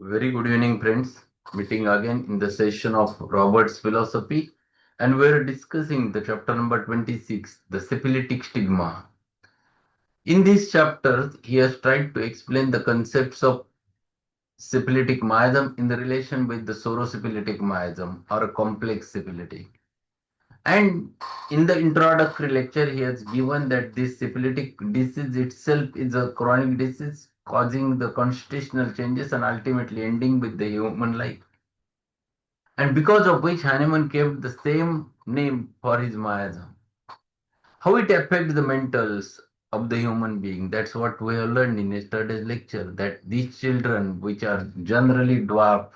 Very good evening, friends. Meeting again in the session of Robert's philosophy, and we're discussing the chapter number 26, the syphilitic stigma. In this chapter, he has tried to explain the concepts of syphilitic miasm in the relation with the sorosyphilitic miasm or a complex syphilitic. And in the introductory lecture, he has given that this syphilitic disease itself is a chronic disease causing the constitutional changes and ultimately ending with the human life, and because of which Hahnemann kept the same name for his miasm. How it affects the mentals of the human being, that's what we have learned in yesterday's lecture, that these children, which are generally dwarf,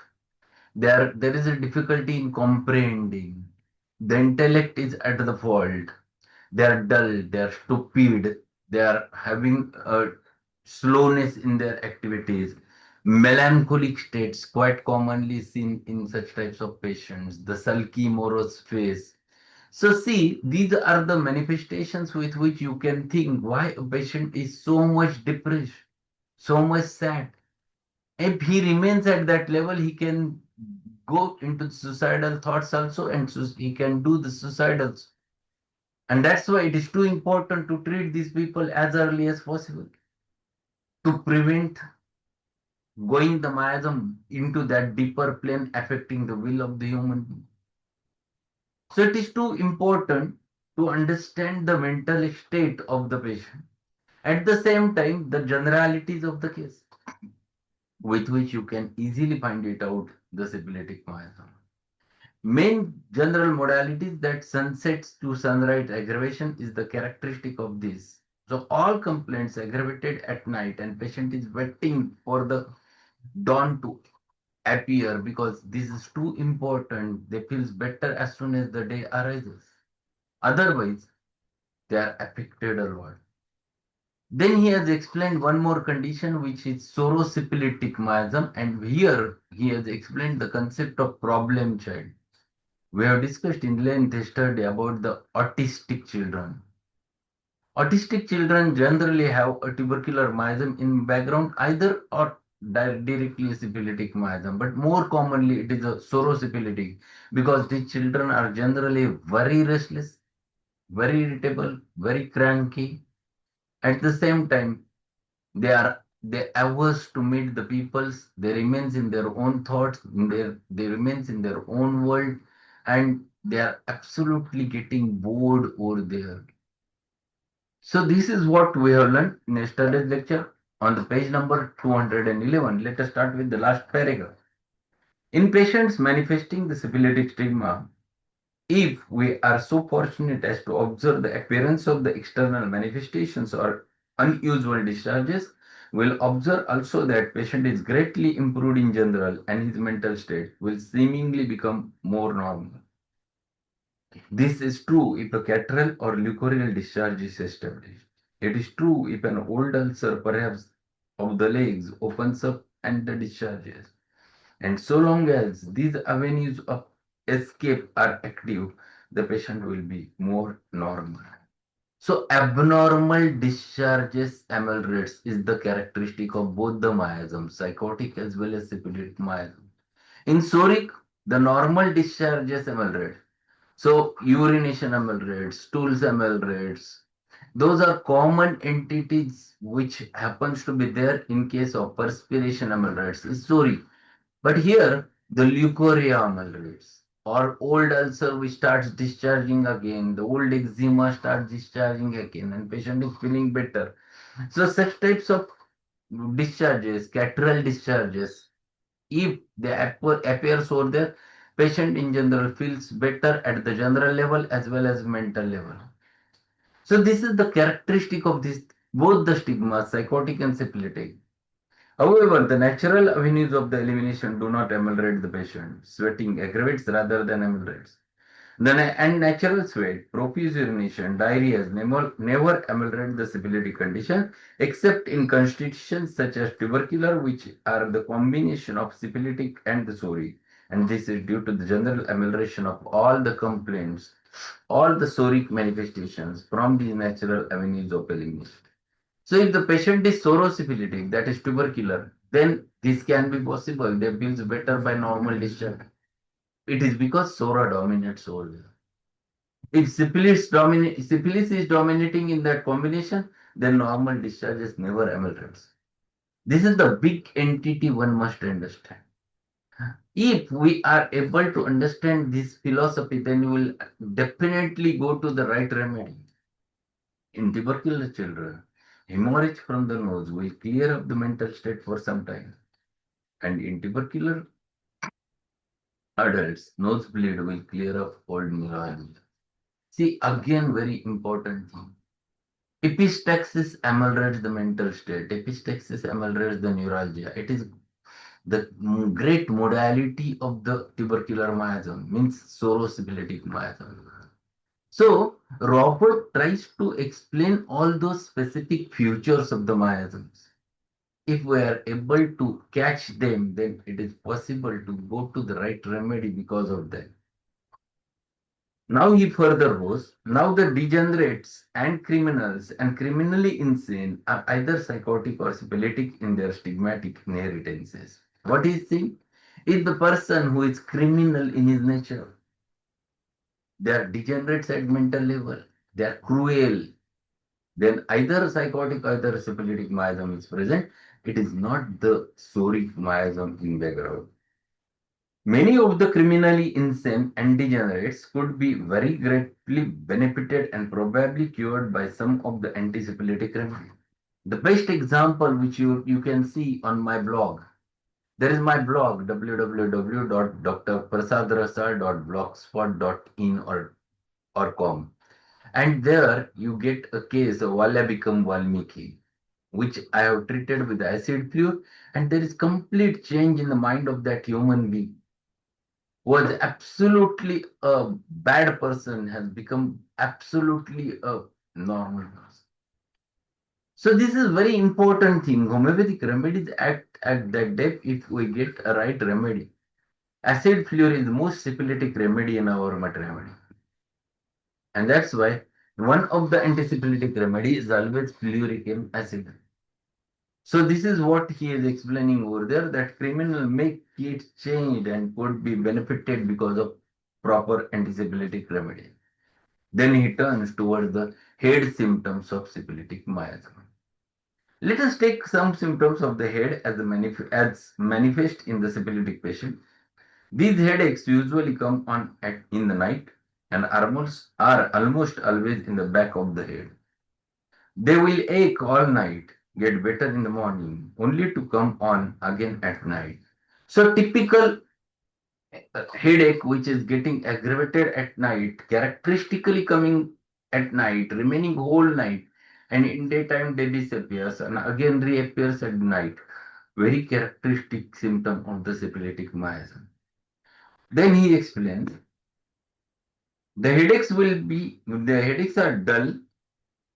there is a difficulty in comprehending. The intellect is at the fault. They are dull, they are stupid, they are having a slowness in their activities, melancholic states quite commonly seen in such types of patients, the sulky, morose face. So, see, these are the manifestations with which you can think why a patient is so much depressed, so much sad. If he remains at that level, he can go into suicidal thoughts also, and he can do the suicidals. And that's why it is too important to treat these people as early as possible to prevent going the miasm into that deeper plane affecting the will of the human being. So it is too important to understand the mental state of the patient. At the same time, the generalities of the case with which you can easily find it out the syphilitic miasm. Main general modalities that sunsets to sunrise aggravation is the characteristic of this. So all complaints aggravated at night and patient is waiting for the dawn to appear because this is too important. They feels better as soon as the day arises. Otherwise, they are affected a lot. Then he has explained one more condition which is sorosyphilitic miasm, and here he has explained the concept of problem child. We have discussed in length yesterday about the autistic children. Autistic children generally have a tubercular miasm in background either or directly syphilitic miasm, but more commonly it is a sorosyphilitic because these children are generally very restless, very irritable, very cranky. At the same time, they averse to meet the peoples. They remains in their own thoughts. They remains in their own world, and they are absolutely getting bored over there. So this is what we have learned in yesterday's lecture on the page number 211. Let us start with the last paragraph. In patients manifesting the syphilitic stigma, if we are so fortunate as to observe the appearance of the external manifestations or unusual discharges, we'll observe also that patient is greatly improved in general and his mental state will seemingly become more normal. This is true if a catarrhal or leucorrheal discharge is established. It is true if an old ulcer, perhaps of the legs, opens up and the discharges. And so long as these avenues of escape are active, the patient will be more normal. So abnormal discharges ameliorates is the characteristic of both the miasm, psychotic as well as syphilitic miasm. In soric, the normal discharges ameliorates. So urination ameliorates, stools ameliorates. Those are common entities which happens to be there in case of perspiration ameliorates. Sorry, but here, the leukorrhea ameliorates, or old ulcer which starts discharging again, the old eczema starts discharging again, and patient is feeling better. So such types of discharges, catarrhal discharges, if they appears over there, patient in general feels better at the general level as well as mental level. So this is the characteristic of this both the stigmas, psychotic and syphilitic. However, the natural avenues of the elimination do not ameliorate the patient. Sweating aggravates rather than ameliorates. And natural sweat, profuse urination, diarrhea never ameliorate the syphilitic condition except in constitutions such as tubercular, which are the combination of syphilitic and the soric. And this is due to the general amelioration of all the complaints, all the soric manifestations from these natural avenues of elimination. So if the patient is sorosyphilitic, that is tubercular, then this can be possible. They feels better by normal discharge. It is because Sora dominates over there. If syphilis is dominating in that combination, then normal discharges never ameliorates. This is the big entity one must understand. If we are able to understand this philosophy, then we will definitely go to the right remedy. In tubercular children, hemorrhage from the nose will clear up the mental state for some time. And in tubercular adults, nosebleed will clear up old neuralgia. See, again, very important thing. Epistaxis ameliorates the mental state. Epistaxis ameliorates the neuralgia. It is the great modality of the tubercular miasm, means sorosyphilitic miasm. So, Robert tries to explain all those specific features of the miasms. If we are able to catch them, then it is possible to go to the right remedy because of that. Now he further goes, now the degenerates and criminals and criminally insane are either psychotic or syphilitic in their stigmatic inheritances. What is saying? Is the person who is criminal in his nature. They are degenerates at mental level. They are cruel. Then either psychotic or either syphilitic miasm is present. It is not the soric miasm in background. Many of the criminally insane and degenerates could be very greatly benefited and probably cured by some of the antisyphilitic remedies. The best example which you can see on my blog, there is my blog www.drprasadrasal.blogspot.in or com, and there you get a case of Vala become Valmiki, which I have treated with acid fluid, and there is complete change in the mind of that human being was absolutely a bad person has become absolutely a normal person. So this is very important thing. Homeopathic remedies act at that depth if we get a right remedy. Acid fluor is the most syphilitic remedy in our mat remedy. And that's why one of the antisyphilitic remedy is always fluoric acid. So this is what he is explaining over there, that criminal may get changed and could be benefited because of proper antisyphilitic remedy. Then he turns towards the head symptoms of syphilitic miasm. Let us take some symptoms of the head as manifest in the syphilitic patient. These headaches usually come on in the night and are almost always in the back of the head. They will ache all night, get better in the morning, only to come on again at night. So typical headache which is getting aggravated at night, characteristically coming at night, remaining whole night, and in daytime they disappears and again reappears at night. Very characteristic symptom of the syphilitic miasm. Then he explains the headaches are dull,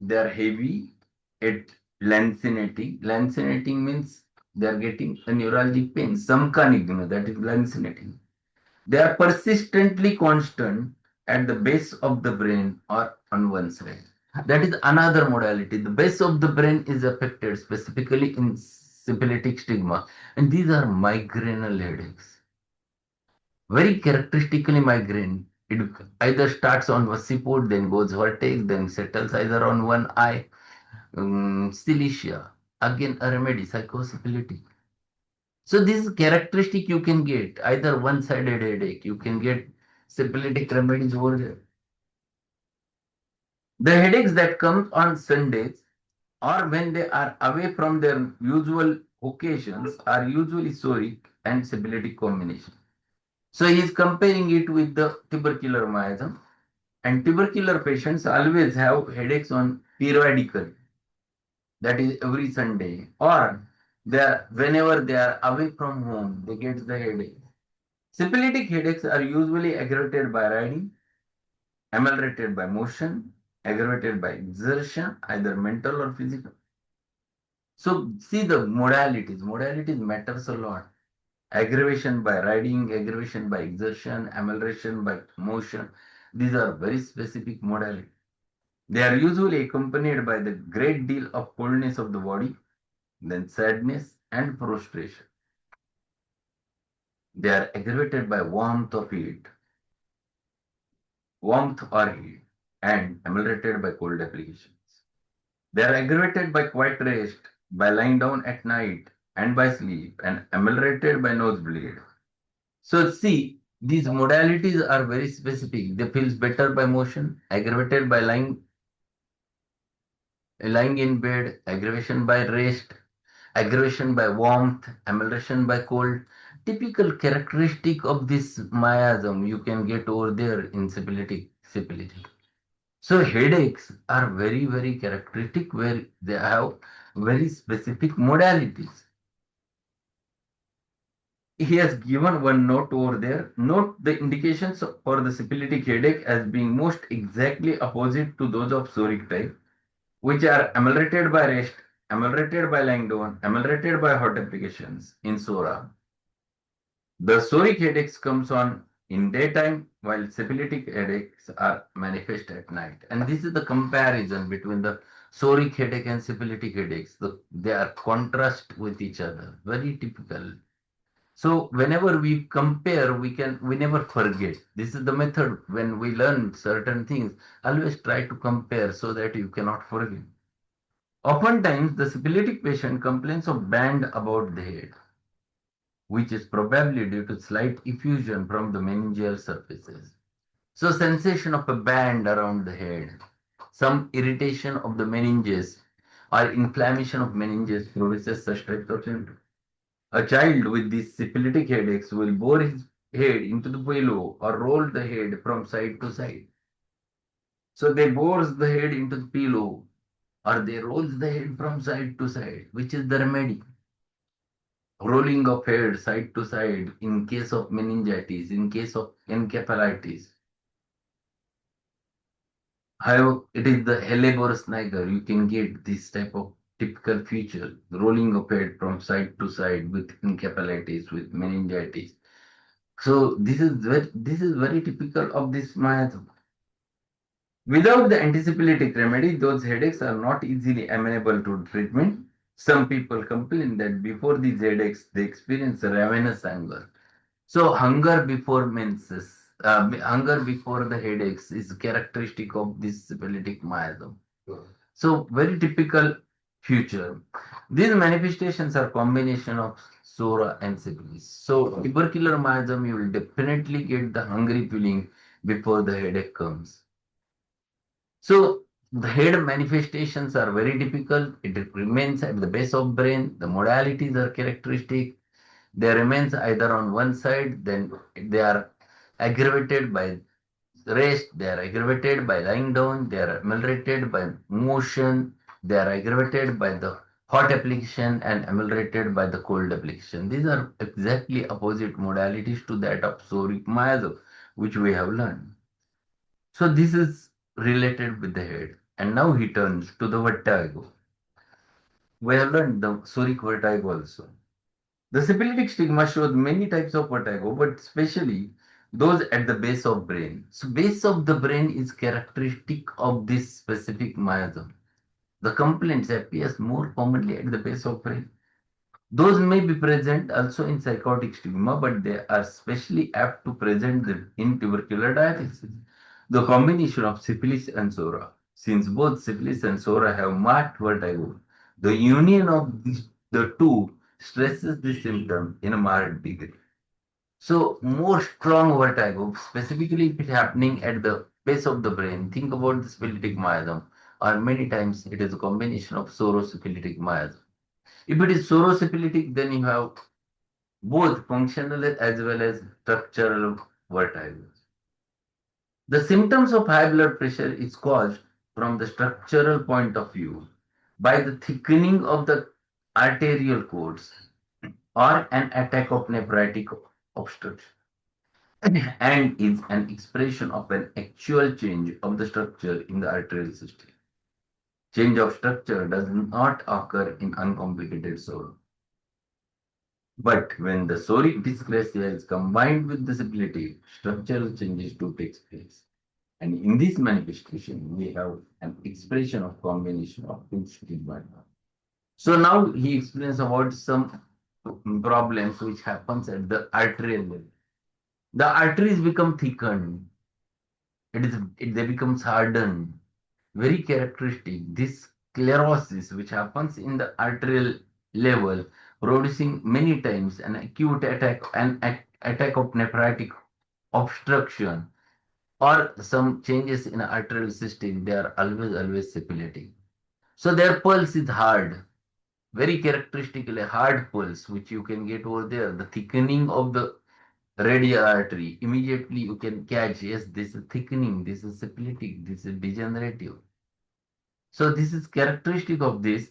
they are heavy, it lancinating. Lancinating means they are getting a neuralgic pain, samkanigna, that is lancinating. They are persistently constant at the base of the brain or on one side. That is another modality. The base of the brain is affected, specifically in syphilitic stigma, and these are migrainal headaches. Very characteristically migraine. It either starts on occiput, then goes vertex, then settles either on one eye. Cilicia, again a remedy, psychosyphilitic. So this is characteristic you can get either one-sided headache. You can get syphilitic remedies over there. The headaches that come on Sundays or when they are away from their usual occasions are usually soric and syphilitic combination. So he is comparing it with the tubercular miasm, and tubercular patients always have headaches on periodically, that is every Sunday, or whenever they are away from home, they get the headache. Syphilitic headaches are usually aggravated by riding, ameliorated by motion, aggravated by exertion, either mental or physical. So see the modalities. Modalities matters a lot. Aggravation by riding, aggravation by exertion, amelioration by motion. These are very specific modalities. They are usually accompanied by the great deal of coldness of the body, then sadness, and prostration. They are aggravated by warmth or heat, and ameliorated by cold applications. They are aggravated by quiet rest, by lying down at night, and by sleep, and ameliorated by nosebleed. So see, these modalities are very specific. They feels better by motion, aggravated by lying in bed, aggravation by rest, aggravation by warmth, amelioration by cold. Typical characteristic of this miasm you can get over there in syphilitic. So headaches are very, very characteristic where they have very specific modalities. He has given one note over there. Note the indications for the syphilitic headache as being most exactly opposite to those of psoric type, which are ameliorated by rest, ameliorated by lying down, ameliorated by hot applications in Sora. The psoric headaches comes on in daytime while syphilitic headaches are manifest at night. And this is the comparison between the psoric headache and syphilitic headaches. They are contrast with each other. Very typical. So whenever we compare, we never forget. This is the method when we learn certain things. Always try to compare so that you cannot forget. Oftentimes, the syphilitic patient complains of band about the head, which is probably due to slight effusion from the meningeal surfaces. So sensation of a band around the head, some irritation of the meninges or inflammation of meninges produces such types of symptoms. A child with these syphilitic headaches will bore his head into the pillow or roll the head from side to side. So they bores the head into the pillow or they rolls the head from side to side, which is the remedy. Rolling of head side to side in case of meningitis, in case of encephalitis. However, it is the Helleborus niger. You can get this type of typical feature, rolling of head from side to side with encephalitis, with meningitis. So this is very typical of this miasm. Without the antipsyphilitic remedy, those headaches are not easily amenable to treatment. Some people complain that before these headaches, they experience ravenous anger. So hunger before menses, hunger before the headaches is characteristic of this syphilitic miasm. So very typical future. These manifestations are combination of sora and syphilis. So tubercular miasm, you will definitely get the hungry feeling before the headache comes. So the head manifestations are very typical. It remains at the base of brain. The modalities are characteristic. They remains either on one side, then they are aggravated by rest, they are aggravated by lying down, they are ameliorated by motion, they are aggravated by the hot application and ameliorated by the cold application. These are exactly opposite modalities to that of psoric miasm, which we have learned. So this is related with the head. And now he turns to the vertigo. We have learned the psoric vertigo also. The syphilitic stigma shows many types of vertigo, but especially those at the base of brain. So base of the brain is characteristic of this specific miasm. The complaints appears more commonly at the base of brain. Those may be present also in psychotic stigma, but they are especially apt to present in tubercular diathesis. The combination of syphilis and sora, since both syphilis and sora have marked vertigo, the union of the two stresses the symptom in a marked degree. So more strong vertigo, specifically if it happening at the base of the brain, think about the syphilitic miasm, or many times it is a combination of sorosyphilitic miasm. If it is sorosyphilitic, then you have both functional as well as structural vertigo. The symptoms of high blood pressure is caused from the structural point of view by the thickening of the arterial cords or an attack of nephritic obstruction and is an expression of an actual change of the structure in the arterial system. Change of structure does not occur in uncomplicated sorrow. But when the soric dysplasia is combined with disability, structural changes do take place. And in this manifestation, we have an expression of combination of two stigma. So now he explains about some problems which happens at the arterial level. The arteries become thickened. They becomes hardened. Very characteristic. This sclerosis which happens in the arterial level, producing many times an acute attack, attack of nephritic obstruction or some changes in arterial system. They are always syphilitic. So their pulse is hard, very characteristically hard pulse, which you can get over there. The thickening of the radial artery, immediately you can catch, yes, this is thickening, this is syphilitic, this is degenerative. So this is characteristic of this.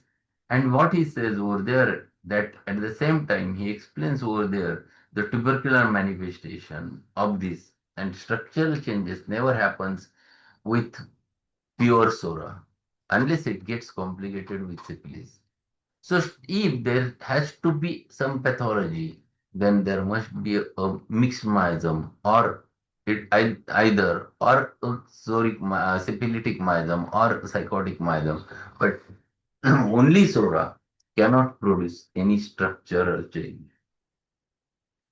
And what he says over there, that at the same time he explains over there the tubercular manifestation of this, and structural changes never happens with pure sora unless it gets complicated with syphilis. So if there has to be some pathology, then there must be a mixed miasm or either or syphilitic miasm or psychotic miasm. But only sora cannot produce any structural change.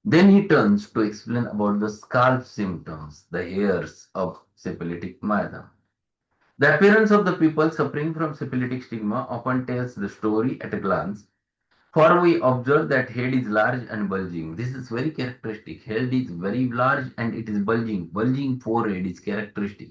Then he turns to explain about the scalp symptoms, the hairs of syphilitic miasm. The appearance of the people suffering from syphilitic stigma often tells the story at a glance. For we observe that head is large and bulging. This is very characteristic. Head is very large and it is bulging. Bulging forehead is characteristic.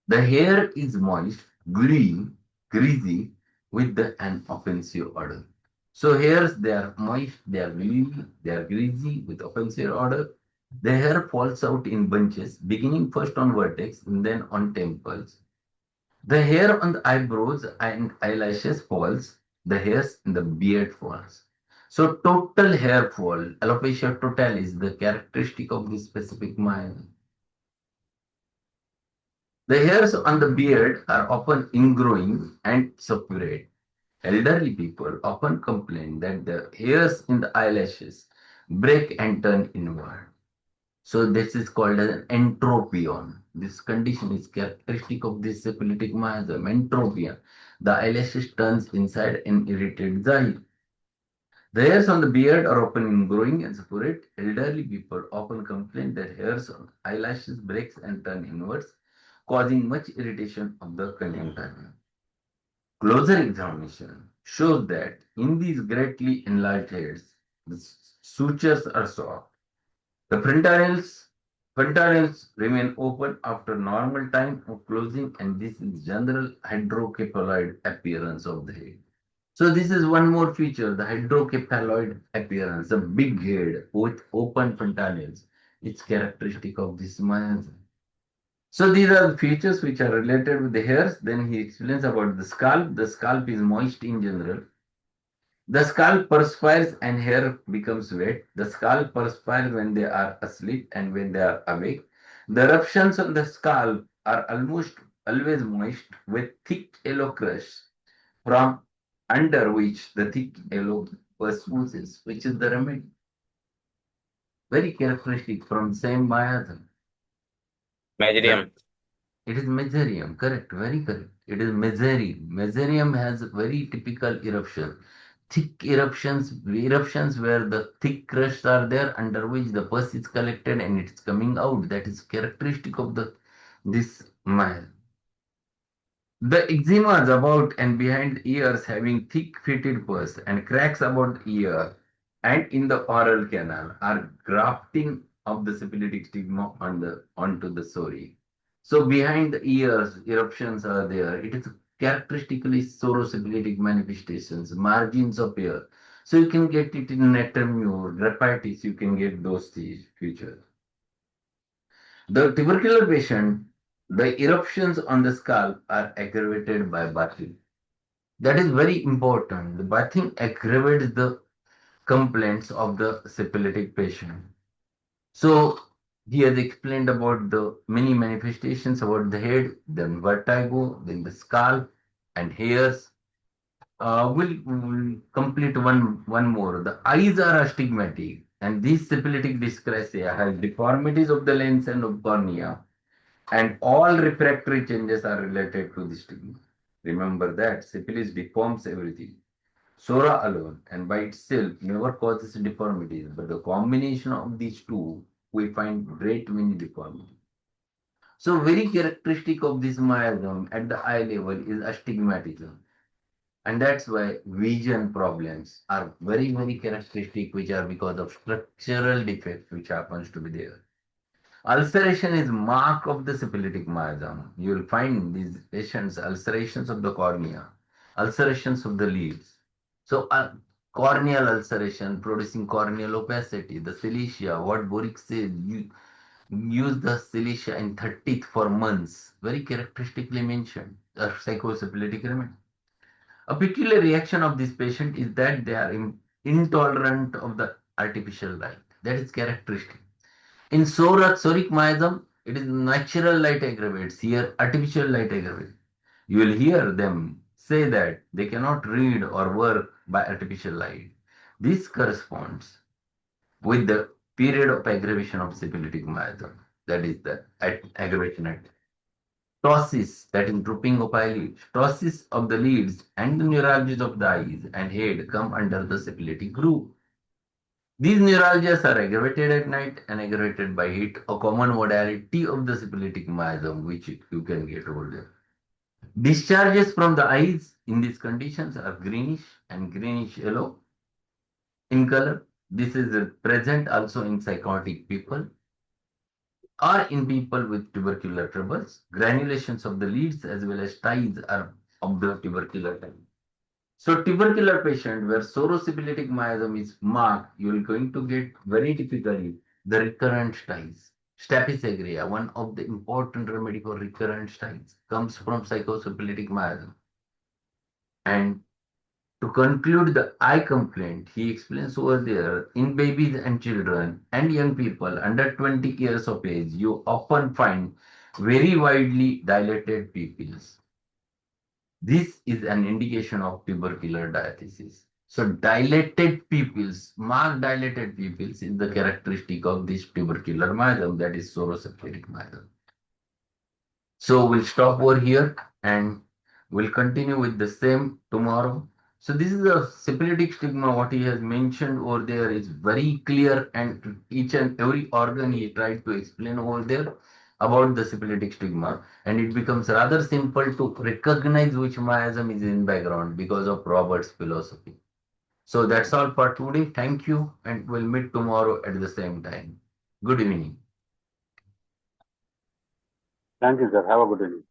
The hair is moist, green, greasy, with an offensive odor. So hairs, they are moist, they are greasy, with offensive odor. The hair falls out in bunches, beginning first on vertex and then on temples. The hair on the eyebrows and eyelashes falls, the hairs in the beard falls. So total hair fall, alopecia totalis, the characteristic of this specific mind. The hairs on the beard are often ingrowing and suppurate. Elderly people often complain that the hairs in the eyelashes break and turn inward. So this is called as an entropion. This condition is characteristic of this syphilitic miasm, entropion. The eyelashes turns inside and irritate the eye. The hairs on the beard are often growing and suppurate. Elderly people often complain that hairs on eyelashes breaks and turn inwards, causing much irritation of the conjunctiva. Closer examination shows that in these greatly enlarged heads, the sutures are soft. The frontanels remain open after normal time of closing, and this is general hydrocephaloid appearance of the head. So this is one more feature, the hydrocephaloid appearance, a big head with open frontanels. It's characteristic of this miasm. So these are the features which are related with the hairs. Then he explains about the scalp. The scalp is moist in general. The scalp perspires and hair becomes wet. The scalp perspires when they are asleep and when they are awake. The eruptions on the scalp are almost always moist with thick yellow crush from under which the thick yellow pus oozes, which is the remedy. Very characteristic from same miasm. The Magnesium. It is mesothelium, correct, very correct. It is mesothelium. Mesothelium has very typical eruption. Thick eruptions where the thick crusts are there under which the pus is collected and it's coming out. That is characteristic of the this mile. The eczemas about and behind the ears having thick fitted pus and cracks about the ear and in the oral canal are grafting of the syphilitic stigma onto the sori. So behind the ears, eruptions are there. It is characteristically sorosyphilitic manifestations, margins of ear. So you can get it in netamure, grapitis, you can get those features. The tubercular patient, the eruptions on the scalp are aggravated by bathing. That is very important. The bathing aggravates the complaints of the syphilitic patient. So he has explained about the many manifestations about the head, then vertigo, then the scalp and hairs. We'll complete one more. The eyes are astigmatic, and this syphilitic dyscrasia has deformities of the lens and of cornea, and all refractory changes are related to this stigma. Remember that syphilis deforms everything. Sora alone and by itself never causes deformities, but the combination of these two, we find great many deformities. So very characteristic of this miasm at the eye level is astigmatism. And that's why vision problems are very, very characteristic, which are because of structural defects which happens to be there. Ulceration is mark of the syphilitic miasm. You will find these patients ulcerations of the cornea, ulcerations of the lids. So corneal ulceration producing corneal opacity, the silicia, what Boric says, you use the silicia in 30th for months, very characteristically mentioned, a psychosyphilitic remedy. A peculiar reaction of this patient is that they are intolerant of the artificial light. That is characteristic. In psoric miasm, it is natural light aggravates. Here, artificial light aggravates. You will hear them say that they cannot read or work by artificial light. This corresponds with the period of aggravation of syphilitic miasm. That is the aggravation at ptosis, that is drooping of eyelids, ptosis of the lids, and the neuralgias of the eyes and head come under the syphilitic group. These neuralgias are aggravated at night and aggravated by heat, a common modality of the syphilitic miasm, which you can get older. Discharges from the eyes in these conditions are greenish and greenish yellow in color. This is present also in psychotic people or in people with tubercular troubles. Granulations of the leads as well as ties are of the tubercular type. So tubercular patient where pseudosyphilitic miasm is marked, you are going to get very typically the recurrent styes. Staphysagria, one of the important remedy for recurrent styes, comes from psychosyphilitic miasm. And to conclude the eye complaint, he explains over there, in babies and children and young people under 20 years of age, you often find very widely dilated pupils. This is an indication of tubercular diathesis. So dilated pupils, marked dilated pupils is the characteristic of this tubercular miasm, that is pseudosyphilitic miasm. So we'll stop over here and we'll continue with the same tomorrow. So this is a syphilitic stigma. What he has mentioned over there is very clear, and each and every organ he tried to explain over there about the syphilitic stigma, and it becomes rather simple to recognize which miasm is in background because of Robert's philosophy. So that's all for today. Thank you, and we'll meet tomorrow at the same time. Good evening. Thank you, sir. Have a good evening.